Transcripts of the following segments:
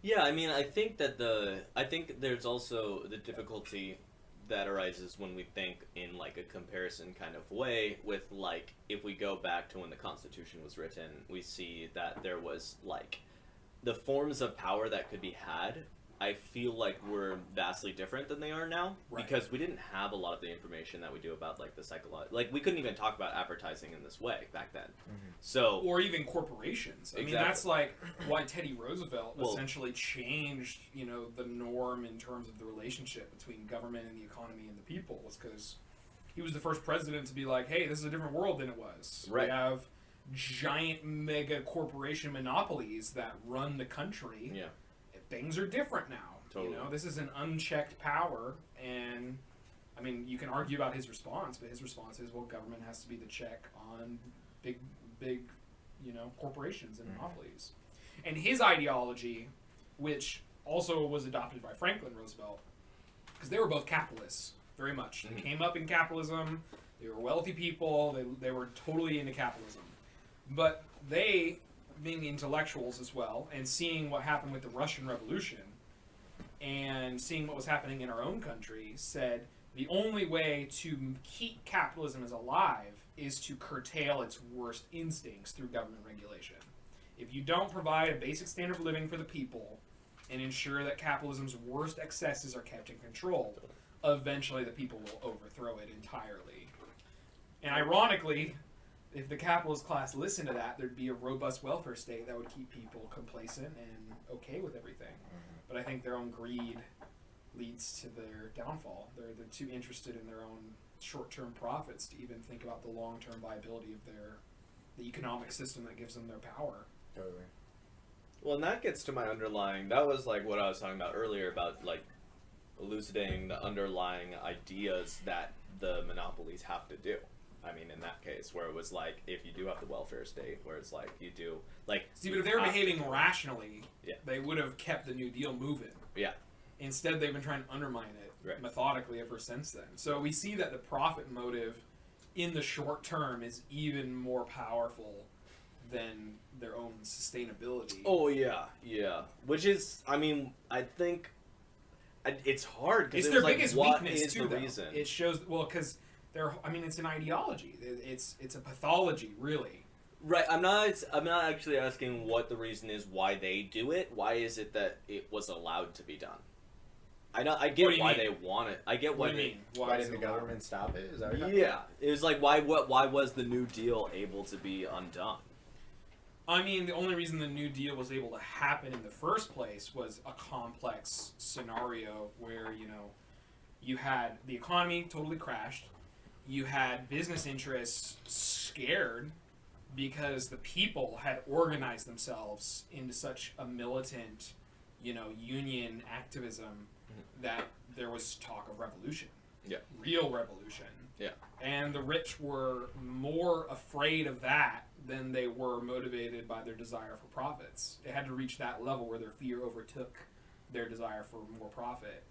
Yeah, I mean, I think there's also the difficulty that arises when we think in like a comparison kind of way with like if we go back to when the Constitution was written, we see that there was like the forms of power that could be had. I feel like were vastly different than they are now Right. because we didn't have a lot of the information that we do about like the psychological. Like we couldn't even talk about advertising in this way back then. So Or even corporations. I mean, Exactly. that's like why Teddy Roosevelt Well- essentially changed, the norm in terms of the relationship between government and the economy and the people, was because he was the first president to be like, hey, this is a different world than it was. Right. We have giant mega corporation monopolies that run the country. yeah, Things are different now. Totally. This is an unchecked power, and I mean, you can argue about his response, but his response is, well, government has to be the check on big, corporations and monopolies. And his ideology, which also was adopted by Franklin Roosevelt, because they were both capitalists, very much. They came up in capitalism. They were wealthy people. They were totally into capitalism, but they, being intellectuals as well, and seeing what happened with the Russian Revolution, and seeing what was happening in our own country, said the only way to keep capitalism as alive is to curtail its worst instincts through government regulation. If you don't provide a basic standard of living for the people and ensure that capitalism's worst excesses are kept in control, eventually the people will overthrow it entirely. And ironically, if the capitalist class listened to that, there'd be a robust welfare state that would keep people complacent and okay with everything. But I think their own greed leads to their downfall. They're too interested in their own short-term profits to even think about the long-term viability of the economic system that gives them their power. Totally. well, and that gets to my underlying. That was like what I was talking about earlier about like elucidating the underlying ideas that the monopolies have to do. I mean, in that case, where it was like, if you do have the welfare state, where it's like, you do, like... See, but if they were have- behaving rationally, Yeah. they would have kept the New Deal moving. Yeah. Instead, they've been trying to undermine it Right. methodically ever since then. So we see that the profit motive in the short term is even more powerful than their own sustainability. Oh, yeah, yeah. Which is, I mean, I think... it's hard, because It's it their was like, biggest what weakness is too, the though. reason? It shows, well, because it's an ideology. It's a pathology, really. Right, I'm not actually asking what the reason is why they do it. Why is it that it was allowed to be done? I What do get you why mean? they want it. I get What why do you they... mean? Why is didn't it the allowed? government stop it? Is that what you're talking Yeah, it was like why was the New Deal able to be undone? I mean, the only reason the New Deal was able to happen in the first place was a complex scenario where, you had the economy totally crashed. You had business interests scared because the people had organized themselves into such a militant, union activism that there was talk of revolution. Yeah. Real revolution. Yeah. And the rich were more afraid of that than they were motivated by their desire for profits. It had to reach that level where their fear overtook their desire for more profit,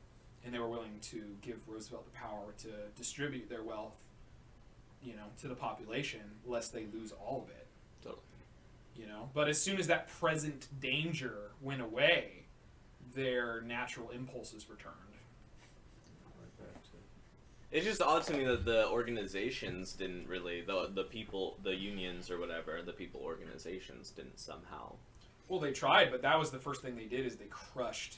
and they were willing to give Roosevelt the power to distribute their wealth, to the population, lest they lose all of it. Totally. But as soon as that present danger went away, their natural impulses returned. It's just odd to me that the organizations didn't really, the people, the unions or whatever, the people organizations didn't somehow. Well, they tried, but that was the first thing they did, is they crushed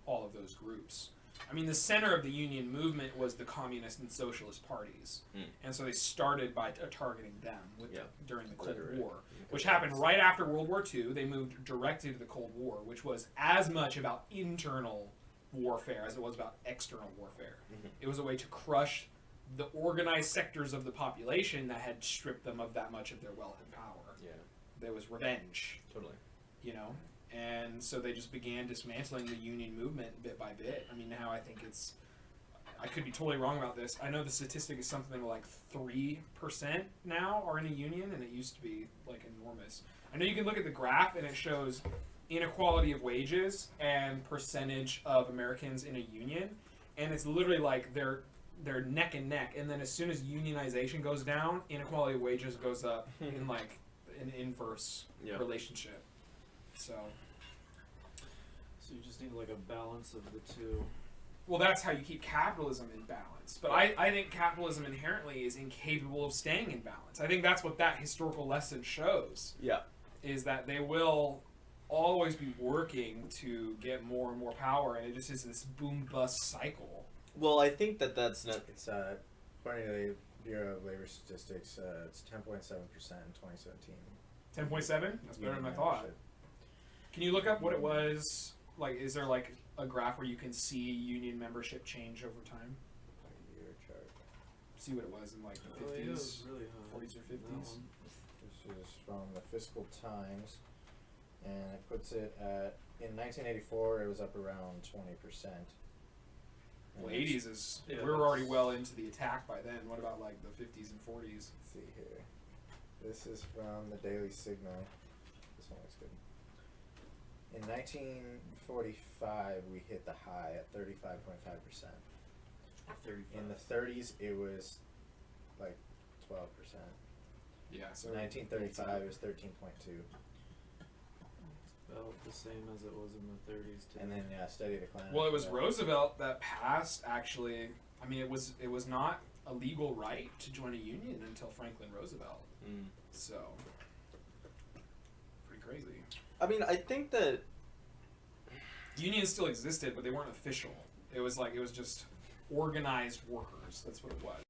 all of those groups. I mean, the center of the union movement was the communist and socialist parties. And so they started by targeting them during the Cold Literate. War, which happened right after World War II. They moved directly to the Cold War, which was as much about internal warfare as it was about external warfare. It was a way to crush the organized sectors of the population that had stripped them of that much of their wealth and power. Yeah. There was revenge, Totally. and so they just began dismantling the union movement bit by bit. I mean, now I think I could be totally wrong about this. I know the statistic is something like 3% now are in a union, and it used to be like enormous. I know you can look at the graph and it shows inequality of wages and percentage of Americans in a union, and it's literally like they're neck and neck, and then as soon as unionization goes down, inequality of wages goes up in like an inverse relationship. So So you just need like a balance of the two. Well, that's how you keep capitalism in balance. But I think capitalism inherently is incapable of staying in balance. I think that's what that historical lesson shows. Yeah. Is that they will always be working to get more and more power, and it just is this boom-bust cycle. Well, I think that's not... It's according to the Bureau of Labor Statistics, it's 10.7% in 2017. 10.7? That's better than I Union thought. membership. Can you look up what it was? Like, is there like a graph where you can see union membership change over time? Year chart. See what it was in like the Oh, yeah, it 50s, was really high. 40s or That 50s? one. This is from the Fiscal Times, and it puts it at, in 1984 it was up around 20%. Well, 80s is, Yeah, we were already that's- well into the attack by then. What about like the 50s and 40s? Let's see here. This is from the Daily Signal. This one looks good. In 1945, we hit the high at 35.5%. 35. In the 30s, it was like 12%. Yeah, so 1935 is 13.2, About the same as it was in the 30s too. and then steady decline. well, it was after that. Roosevelt that passed. Actually, I mean, it was not a legal right to join a union until Franklin Roosevelt. Mm. So, pretty crazy. I mean, I think that... Unions still existed, but they weren't official. It was just organized workers. That's what it was.